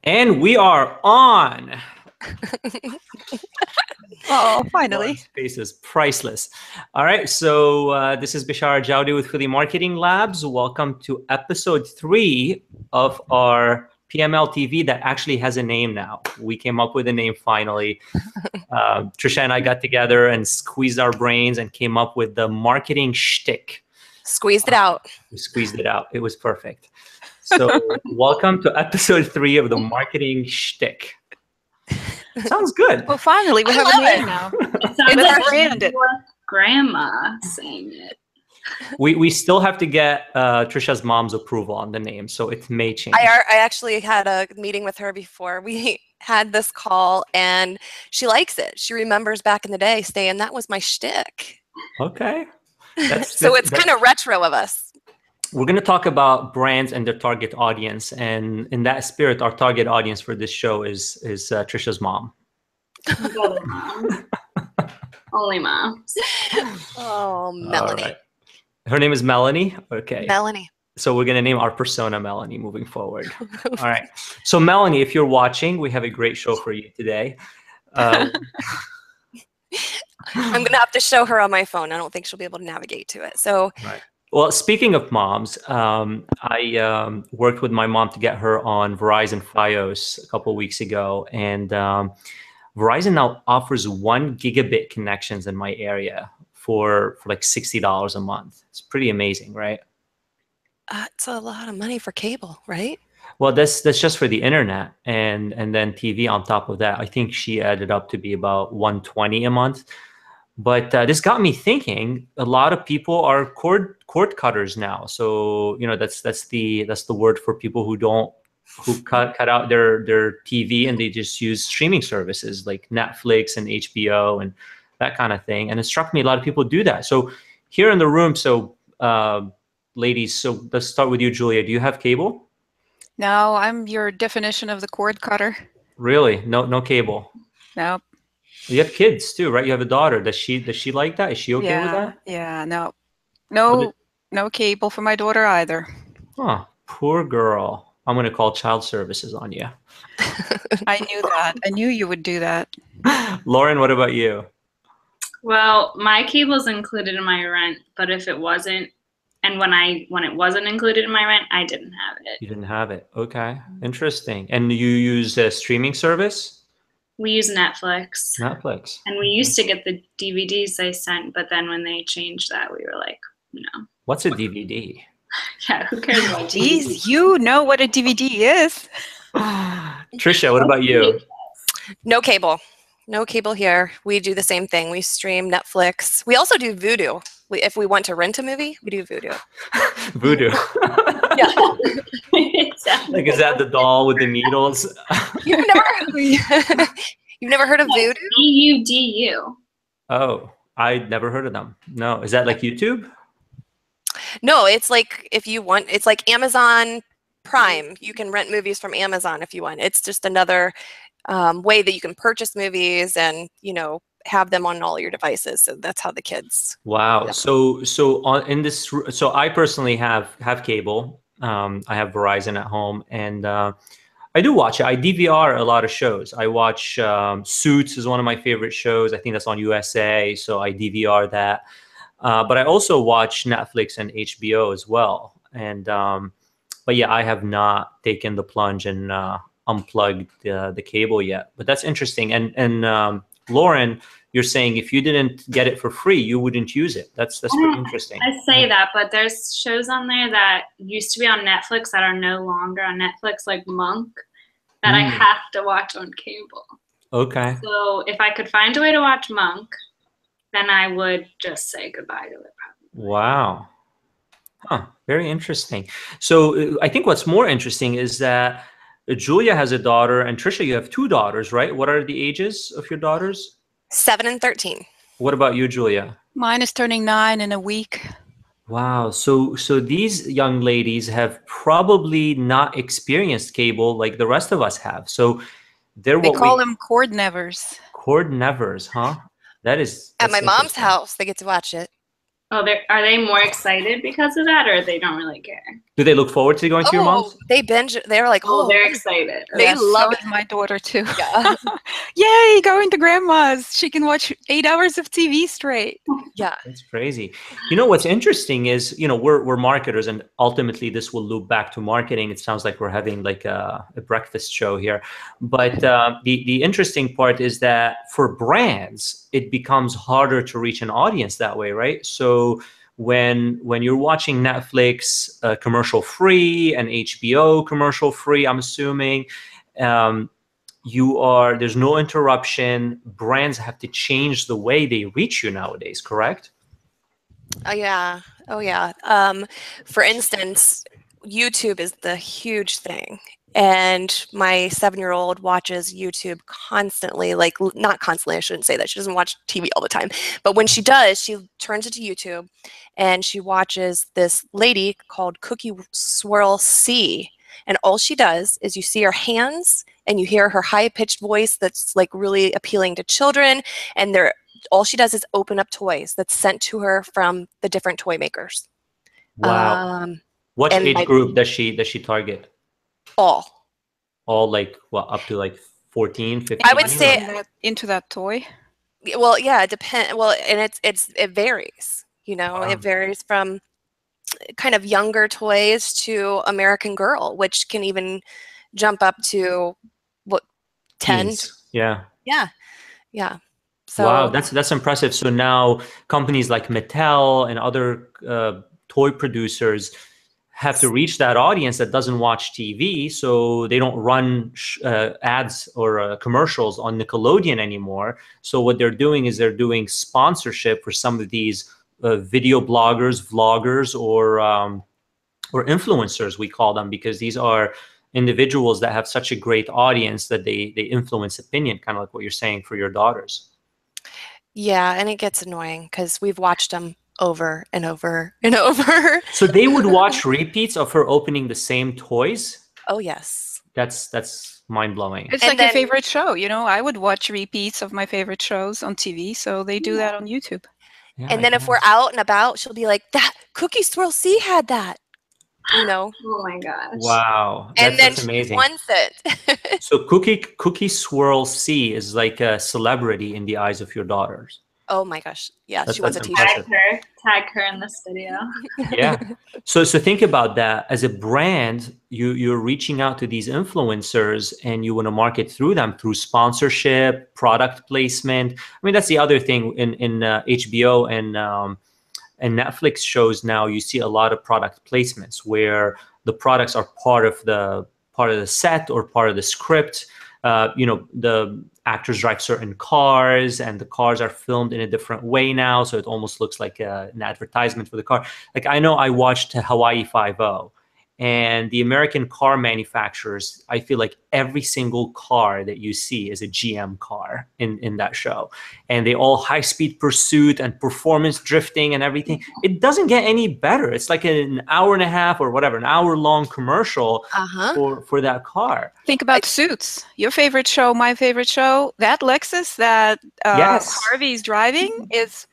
And we are on. Oh, finally. Lauren's face is priceless. All right, so this is Bishara Jowdi with Philly Marketing Labs. Welcome to episode 3 of our PML TV that actually has a name now. We came up with a name finally. Trisha and I got together and squeezed our brains and came up with the Marketing Shtick. Squeezed it out. We squeezed it out. It was perfect. So welcome to episode 3 of the Marketing Shtick. Sounds good. Well, finally, we have a name now. It sounds like branded. grandma saying it. We still have to get Trisha's mom's approval on the name, so it may change. I actually had a meeting with her before we had this call, and she likes it. She remembers back in the day saying that was my shtick. Okay. So it's kind of retro of us. We're going to talk about brands and their target audience, and in that spirit, our target audience for this show is Trisha's mom. Only moms. Oh, Melanie. Right. Her name is Melanie. Okay. Melanie. So we're going to name our persona Melanie moving forward. All right. So Melanie, if you're watching, we have a great show for you today. I'm going to have to show her on my phone. I don't think she'll be able to navigate to it. So. Right. Well, speaking of moms, I worked with my mom to get her on Verizon Fios a couple of weeks ago, and Verizon now offers 1 gigabit connections in my area for like $60 a month. It's pretty amazing, right? It's a lot of money for cable, right? Well, that's just for the internet, and then TV on top of that. I think she added up to be about $120 a month. But this got me thinking. A lot of people are cord cutters now. So that's the word for people who cut out their TV and they just use streaming services like Netflix and HBO and that kind of thing. And it struck me a lot of people do that. So here in the room, ladies, so let's start with you, Julia. Do you have cable? No, I'm your definition of the cord cutter. Really? No cable? No. You have kids too, right? You have a daughter. Does she like that? Is she okay with that? Yeah, no cable for my daughter either. Oh, poor girl. I'm going to call child services on you. I knew that. I knew you would do that. Lauren, what about you? Well, my cable's included in my rent, but if it wasn't, and when it wasn't included in my rent, I didn't have it. You didn't have it. Okay, interesting. And you use a streaming service? We use Netflix. Netflix. And we used to get the DVDs they sent, but then when they changed that, we were like, no. What's a DVD? Yeah, who cares about DVDs? DVDs? You know what a DVD is. Trisha, what about you? No cable. No cable here. We do the same thing. We stream Netflix. We also do Vudu. If we want to rent a movie, we do Vudu. Voodoo. Yeah. Exactly. Like, is that the doll with the needles? You've never heard of Vudu? VUDU. Oh, I never heard of them. No, is that like YouTube? No, it's like it's like Amazon Prime. You can rent movies from Amazon if you want. It's just another way that you can purchase movies and have them on all your devices. So that's how the kids. Wow. Yeah. So I personally have cable. I have Verizon at home, and I do watch it. I DVR a lot of shows. I watch Suits is one of my favorite shows. I think that's on USA, so I DVR that. But I also watch Netflix and HBO as well. And but yeah, I have not taken the plunge and unplugged the cable yet. But that's interesting. And Lauren, you're saying if you didn't get it for free, you wouldn't use it. That's pretty interesting. I say that, but there's shows on there that used to be on Netflix that are no longer on Netflix, like Monk, that I have to watch on cable. Okay. So if I could find a way to watch Monk, then I would just say goodbye to it. Probably. Wow. Huh. Very interesting. So I think what's more interesting is that Julia has a daughter, and Trisha, you have 2 daughters, right? What are the ages of your daughters? 7 and 13. What about you, Julia? Mine is turning 9 in a week. Wow. So these young ladies have probably not experienced cable like the rest of us have. So they call them cord nevers. Cord nevers, huh? That's At my mom's interesting. house, they get to watch it. Oh, are they more excited because of that, or they don't really care? Do they look forward to going to your mom's? They binge. They're like, Oh, they're excited. They Yes, love so it. is my daughter too. Yeah. Yay, going to grandma's. She can watch 8 hours of TV straight. Yeah. That's crazy. You know, what's interesting is, you know, we're marketers, and ultimately this will loop back to marketing. It sounds like we're having like a breakfast show here. But the interesting part is that for brands, it becomes harder to reach an audience that way, right? So when you're watching Netflix commercial free and HBO commercial free, I'm assuming, there's no interruption. Brands have to change the way they reach you nowadays, correct? Oh yeah. Oh yeah. For instance, YouTube is the huge thing. And my 7-year-old watches YouTube constantly, like not constantly, I shouldn't say that. She doesn't watch TV all the time. But when she does, she turns into YouTube and she watches this lady called Cookie Swirl C. And all she does is you see her hands and you hear her high-pitched voice that's like really appealing to children. And all she does is open up toys that's sent to her from the different toy makers. Wow. What age group does she target? All like what, up to like 14, 15? I would say into that toy. Well, yeah, it depends. Well, and it varies. You know, Wow. It varies from kind of younger toys to American Girl, which can even jump up to what 10? Teens. Yeah. Yeah. So wow, that's impressive. So now companies like Mattel and other toy producers have to reach that audience that doesn't watch TV, so they don't run ads or commercials on Nickelodeon anymore. So what they're doing is they're doing sponsorship for some of these video bloggers, vloggers, or influencers, we call them, because these are individuals that have such a great audience that they influence opinion, kind of like what you're saying for your daughters. yeah, and it gets annoying because we've watched them over and over and over. So they would watch repeats of her opening the same toys? Oh, yes. That's mind-blowing. It's like your favorite show. You know, I would watch repeats of my favorite shows on TV, so they do that on YouTube. Yeah, and then if we're out and about, she'll be like, that Cookie Swirl C had that, you know. Oh my gosh. Wow. And then that's amazing. She wants it. So Cookie Swirl C is like a celebrity in the eyes of your daughters. Oh my gosh. Yeah, she wants a t-shirt. Tag her in this video. Yeah. So think about that. As a brand, you're reaching out to these influencers and you want to market through them through sponsorship, product placement. I mean, that's the other thing in HBO and Netflix shows now. You see a lot of product placements where the products are part of the set or part of the script. The actors drive certain cars and the cars are filmed in a different way now. So it almost looks like an advertisement for the car. Like I know I watched Hawaii Five-0 and the American car manufacturers, I feel like every single car that you see is a GM car in that show. And they all high-speed pursuit and performance drifting and everything. It doesn't get any better. It's like an hour and a half or whatever, an hour-long commercial for that car. Think about Suits. Your favorite show, my favorite show. That Lexus that Harvey's driving is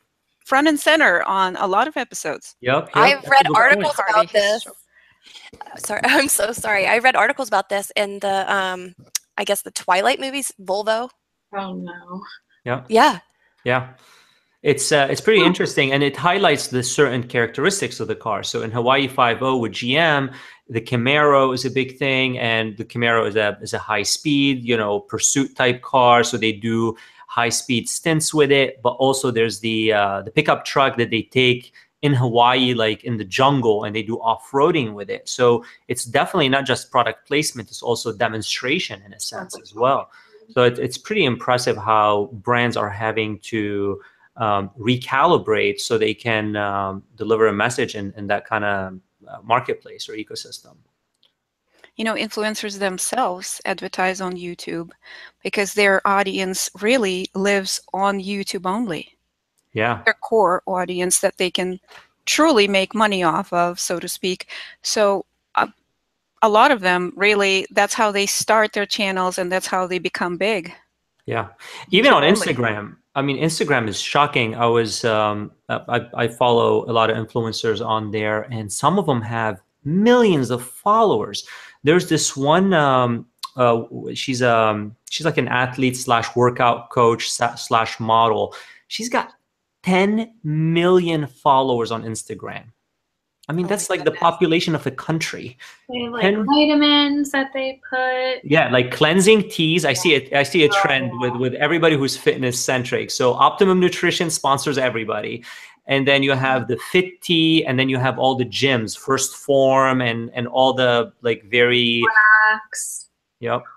front and center on a lot of episodes. Yep. I've read articles about this. Sorry, I'm so sorry. I read articles about this in the, I guess the Twilight movies, Volvo. Oh no. Yeah. It's pretty interesting, and it highlights the certain characteristics of the car. So in Hawaii Five-0 with GM, the Camaro is a big thing, and the Camaro is a high speed, pursuit type car. So they do high speed stints with it, but also there's the pickup truck that they take in Hawaii, like in the jungle, and they do off-roading with it. So it's definitely not just product placement, it's also demonstration in a sense as well. So it's pretty impressive how brands are having to recalibrate so they can deliver a message in that kind of marketplace or ecosystem. Influencers themselves advertise on YouTube because their audience really lives on YouTube only. Yeah. Their core audience that they can truly make money off of, so to speak. So a lot of them really, that's how they start their channels and that's how they become big. Yeah. Even on Instagram, I mean, Instagram is shocking. I follow a lot of influencers on there, and some of them have millions of followers. There's this one, she's like an athlete slash workout coach slash model. She's got 10 million followers on Instagram. I mean, that's like the population of a country. They have like vitamins that they put. Yeah, like cleansing teas. I see a trend with everybody who's fitness centric. So Optimum Nutrition sponsors everybody. And then you have the Fit Tea, and then you have all the gyms, First Form, and all the like very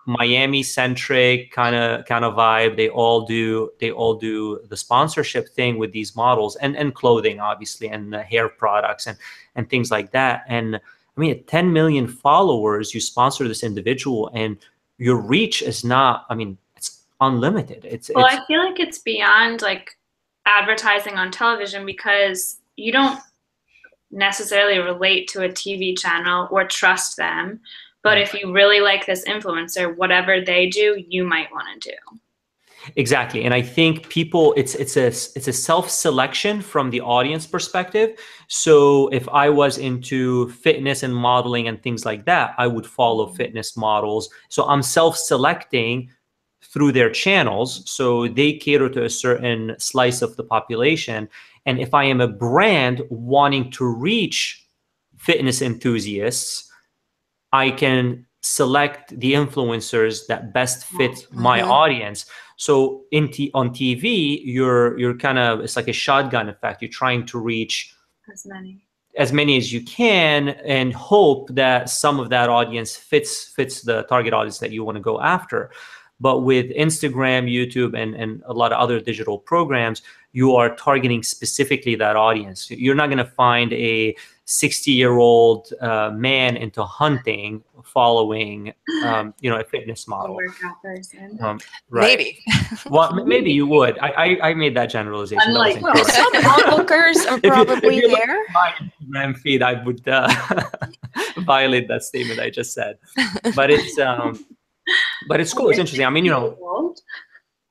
Miami centric kind of vibe. They all do the sponsorship thing with these models, and clothing obviously, and the hair products and things like that. And I mean, at 10 million followers, you sponsor this individual, and your reach is not, I mean, it's unlimited. I feel like it's beyond like advertising on television, because you don't necessarily relate to a TV channel or trust them. But if you really like this influencer, whatever they do, you might want to do. Exactly. And I think people, it's a self-selection from the audience perspective. So if I was into fitness and modeling and things like that, I would follow fitness models. So I'm self-selecting through their channels. So they cater to a certain slice of the population. And if I am a brand wanting to reach fitness enthusiasts, I can select the influencers that best fit my audience. So on TV, you're kind of, it's like a shotgun effect. You're trying to reach as many as you can, and hope that some of that audience fits the target audience that you want to go after. But with Instagram, YouTube, and a lot of other digital programs, you are targeting specifically that audience. You're not going to find a 60-year-old man into hunting following, a fitness model. A workout person. Right. Maybe. Well, maybe you would. I made that generalization. Like, well, some onlookers are probably if there. My Instagram feed, I would violate that statement I just said. But it's cool. It's interesting. I mean,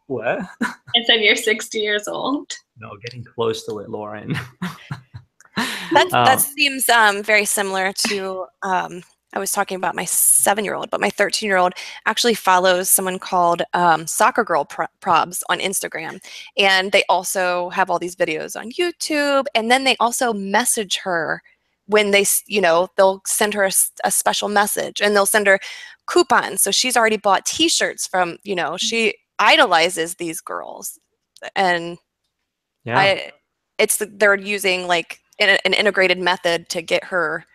what? I said you're 60 years old. No, getting close to it, Lauren. That seems very similar to, I was talking about my 7-year-old, but my 13-year-old actually follows someone called Soccer Girl Probs on Instagram. And they also have all these videos on YouTube. And then they also message her when they'll send her a special message, and they'll send her coupons. So she's already bought t-shirts from, she idolizes these girls. And they're using like an integrated method to get her.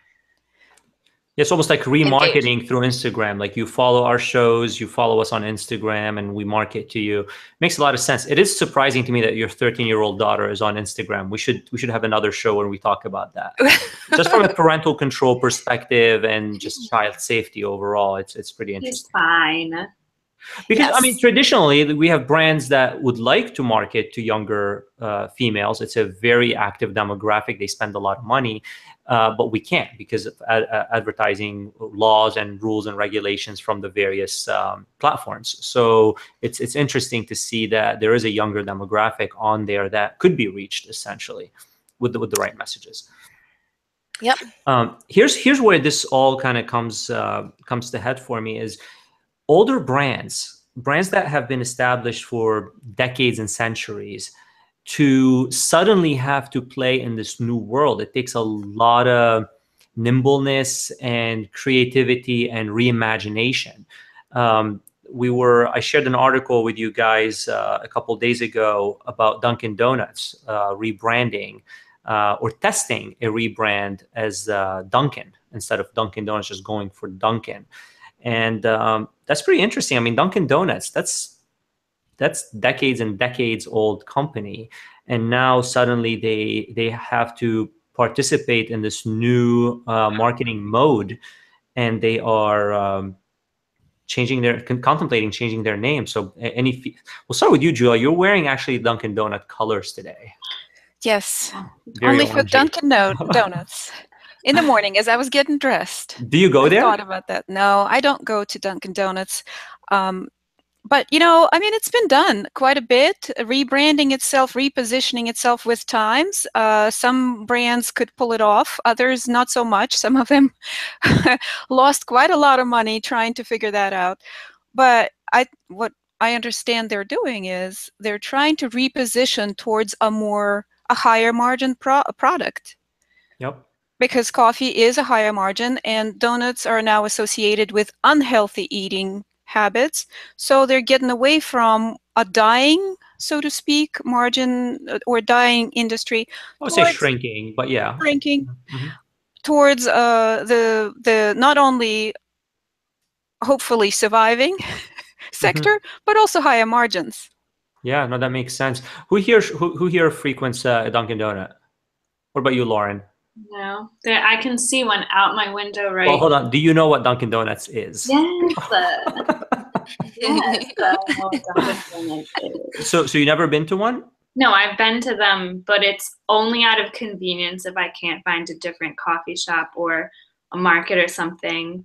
It's almost like remarketing through Instagram. Like, you follow our shows, you follow us on Instagram, and we market to you. Makes a lot of sense. It is surprising to me that your 13-year-old daughter is on Instagram. We should have another show where we talk about that. Just from a parental control perspective and just child safety overall, it's pretty interesting. He's fine. Because I mean, traditionally, we have brands that would like to market to younger females. It's a very active demographic. They spend a lot of money, but we can't because of advertising laws and rules and regulations from the various platforms. So it's interesting to see that there is a younger demographic on there that could be reached essentially with the right messages. Yep. Here's where this all kind of comes to head for me is older brands that have been established for decades and centuries to suddenly have to play in this new world. It takes a lot of nimbleness and creativity and reimagination. I shared an article with you guys a couple days ago about Dunkin Donuts rebranding or testing a rebrand as Dunkin instead of Dunkin Donuts, just going for Dunkin. And that's pretty interesting. I mean, Dunkin Donuts, that's decades and decades old company. And now suddenly they have to participate in this new marketing mode, and they are contemplating changing their name. So we'll start with you, Julia. You're wearing actually Dunkin Donut colors today. Yes, Very only for Dunkin Donuts. In the morning, as I was getting dressed. Do you go there? I thought about that. No, I don't go to Dunkin Donuts. But, you know, I mean, it's been done quite a bit, rebranding itself, repositioning itself with times. Some brands could pull it off, others not so much. Some of them lost quite a lot of money trying to figure that out. But what I understand they're doing is they're trying to reposition towards a higher margin product. Yep. Because coffee is a higher margin, and donuts are now associated with unhealthy eating habits. So they're getting away from a dying, so to speak, margin or dying industry. I would say shrinking, but yeah. Shrinking towards the not only hopefully surviving sector, but also higher margins. Yeah, no, that makes sense. Who here frequents Dunkin' Donut? What about you, Lauren? No, I can see one out my window right. Well, hold on. Do you know what Dunkin' Donuts is? Yes. Yes, I know what Dunkin' Donuts is. So you never been to one? No, I've been to them, but it's only out of convenience if I can't find a different coffee shop or a market or something.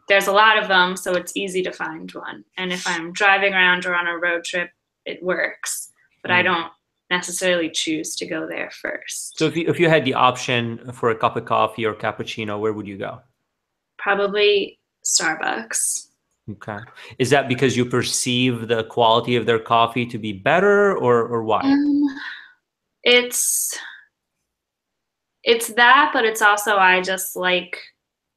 There's a lot of them, so it's easy to find one. And if I'm driving around or on a road trip, it works. But I don't necessarily choose to go there first. So if you had the option for a cup of coffee or cappuccino, where would you go? Probably Starbucks. Okay. Is that because you perceive the quality of their coffee to be better, or why? It's that, but it's also I just like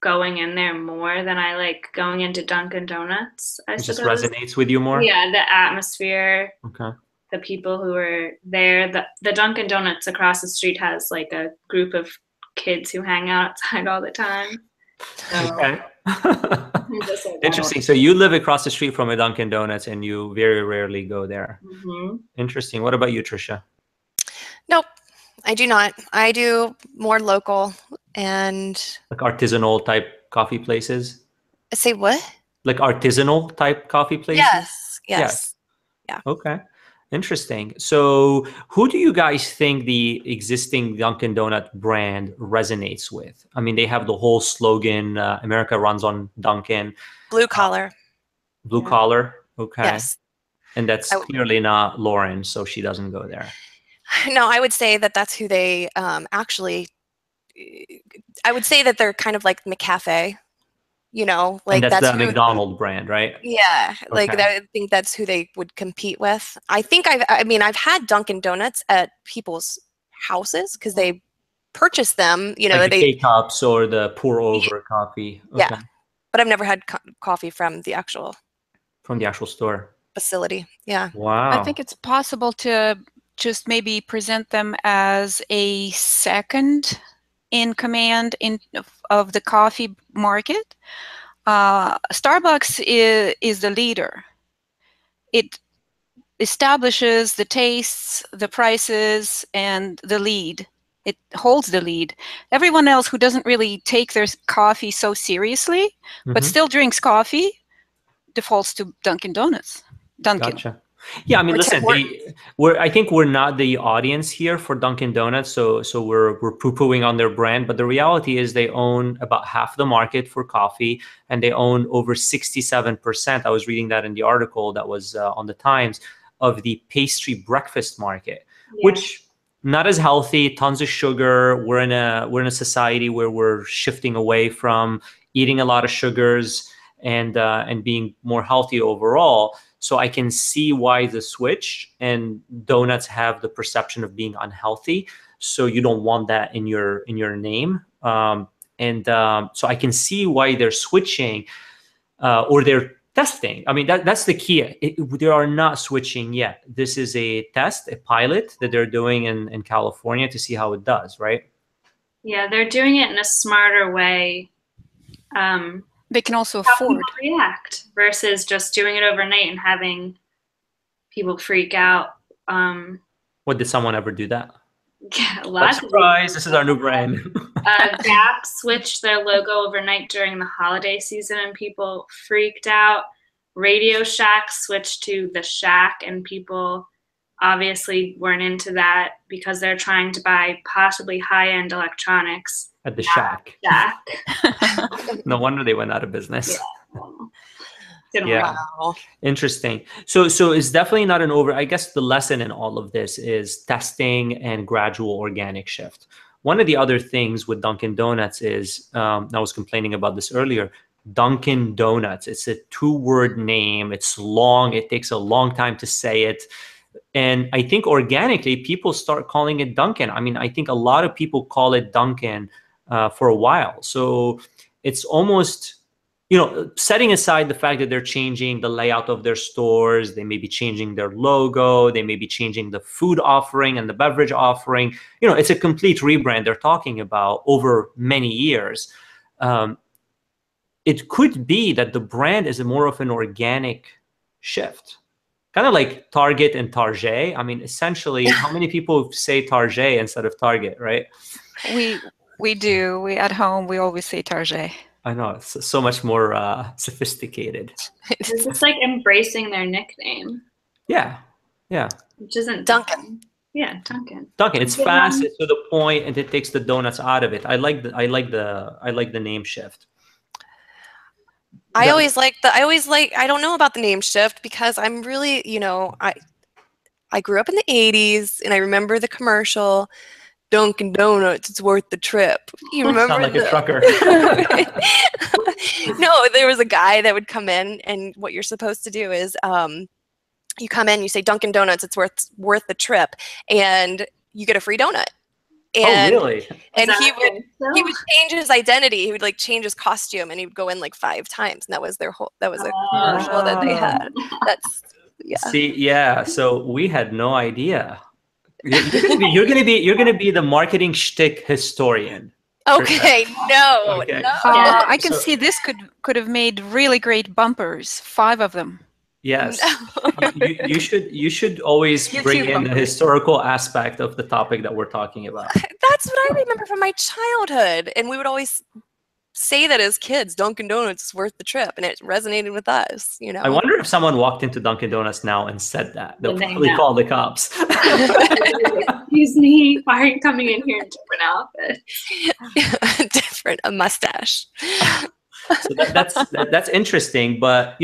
going in there more than I like going into Dunkin' Donuts. It just resonates with you more? Yeah, the atmosphere. Okay. The people who are there. The Dunkin' Donuts across the street has like a group of kids who hang out outside all the time. So, okay. Interesting. So you live across the street from a Dunkin' Donuts and you very rarely go there. Interesting. What about you, Trisha? Nope, I do not. I do more local and like artisanal type coffee places. Say what? Like artisanal type coffee places? Yes. Yeah. Okay. Interesting. So who do you guys think the existing Dunkin' Donut brand resonates with? I mean, they have the whole slogan, America runs on Dunkin'. Blue collar. Blue collar? Okay. Yes. And that's clearly not Lauren, so she doesn't go there. No, I would say that that's who they actually, I would say that they're kind of like McCafe. You know, like and that's the McDonald's brand, right? Yeah, like I think that's who they would compete with. I think I've had Dunkin' Donuts at people's houses because they purchase them. You know, like the K-cups or the pour over coffee. Okay. Yeah, but I've never had coffee from the actual store facility. Yeah. Wow. I think it's possible to just maybe present them as a second in command of the coffee market. Starbucks is the leader. It establishes the tastes, the prices, and the lead. It holds the lead. Everyone else who doesn't really take their coffee so seriously, but still drinks coffee, defaults to Dunkin' Donuts. Gotcha. Yeah, I mean, listen, I think we're not the audience here for Dunkin' Donuts, so we're poo-pooing on their brand. But the reality is they own about half the market for coffee, and they own over 67%. I was reading that in the article that was on the Times of the pastry breakfast market, which not as healthy, tons of sugar. We're in a society where we're shifting away from eating a lot of sugars and being more healthy overall. So I can see why the switch, and donuts have the perception of being unhealthy. So you don't want that in your name. So I can see why they're switching or they're testing. I mean, that's the key. They are not switching yet. This is a test, a pilot that they're doing in California to see how it does, right? Yeah, they're doing it in a smarter way. They can also afford react versus just doing it overnight and having people freak out. What, did someone ever do that? Yeah, lots of surprise! This is our new brand. Gap switched their logo overnight during the holiday season, and people freaked out. Radio Shack switched to the Shack, and people obviously weren't into that because they're trying to buy possibly high-end electronics. At the Shack. No wonder they went out of business. Yeah. Didn't Yeah. work. Wow. Interesting. So it's definitely not an over. I guess the lesson in all of this is testing and gradual organic shift. One of the other things with Dunkin' Donuts is, I was complaining about this earlier, Dunkin' Donuts. It's a 2-word name. It's long. It takes a long time to say it. And I think organically, people start calling it Dunkin'. I mean, I think a lot of people call it Dunkin' for a while. So it's almost, setting aside the fact that they're changing the layout of their stores, they may be changing their logo, they may be changing the food offering and the beverage offering. It's a complete rebrand they're talking about over many years. It could be that the brand is more of an organic shift. Kind of like Target and Target. I mean, essentially, how many people say Target instead of Target, right? We do. We at home, we always say Target. I know, it's so much more sophisticated. It's just like embracing their nickname. Yeah. Which isn't Dunkin'. Yeah, Dunkin'. Dunkin'. It's fast, it's to the point, and it takes the donuts out of it. I like the name shift. I don't know about the name shift because I'm really, I grew up in the 80s and I remember the commercial, Dunkin' Donuts, it's worth the trip. You remember? Sound like a trucker. No, there was a guy that would come in, and what you're supposed to do is you come in, you say Dunkin' Donuts, it's worth the trip, and you get a free donut. And, oh, really? And he would change his identity. He would like change his costume, and he would go in like 5 times, and that was a commercial that they had. That's See, yeah. So we had no idea. You're gonna be the marketing shtick historian. Okay, no. Okay. No. I can see this could have made really great bumpers, 5 of them. Yes. You should always bring in the historical aspect of the topic that we're talking about. That's what I remember from my childhood, and we would always say that as kids, Dunkin' Donuts is worth the trip, and it resonated with us. I wonder if someone walked into Dunkin' Donuts now and said that. They'll probably know. call the cops. Excuse me, why are you coming in here in different outfits? A mustache. So that's interesting, but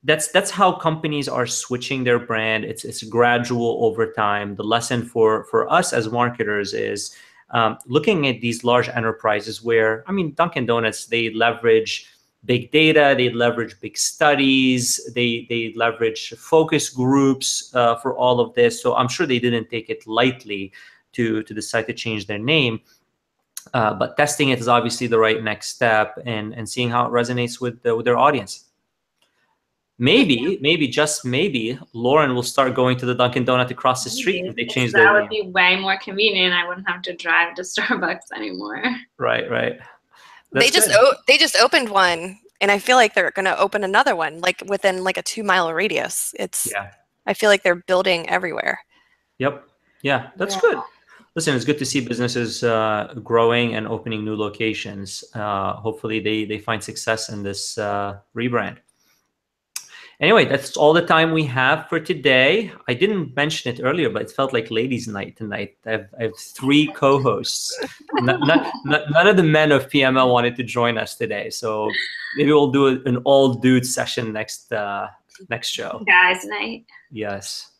that's how companies are switching their brand. It's gradual over time. The lesson for us as marketers is looking at these large enterprises where, Dunkin' Donuts, they leverage big data, they leverage big studies, they leverage focus groups for all of this. So I'm sure they didn't take it lightly to decide to change their name. But testing it is obviously the right next step, and seeing how it resonates with their audience. Maybe, just maybe, Lauren will start going to the Dunkin' Donut across the street if they change their name. That would be way more convenient. I wouldn't have to drive to Starbucks anymore. Right. They just opened one, and I feel like they're going to open another one, like within like a 2-mile radius. I feel like they're building everywhere. Yep. Yeah, that's good. Listen, it's good to see businesses growing and opening new locations. Hopefully they find success in this rebrand. Anyway, that's all the time we have for today. I didn't mention it earlier, but it felt like ladies' night tonight. I have 3 co-hosts. None of the men of PML wanted to join us today, so maybe we'll do an all-dude session next show. Guys' night. Yes.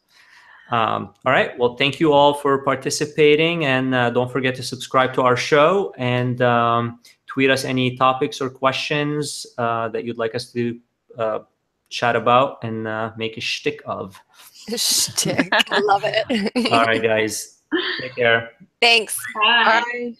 All right. Well, thank you all for participating, and don't forget to subscribe to our show and tweet us any topics or questions that you'd like us to chat about and make a shtick of. Shtick. I love it. All right, guys. Take care. Thanks. Bye. Bye.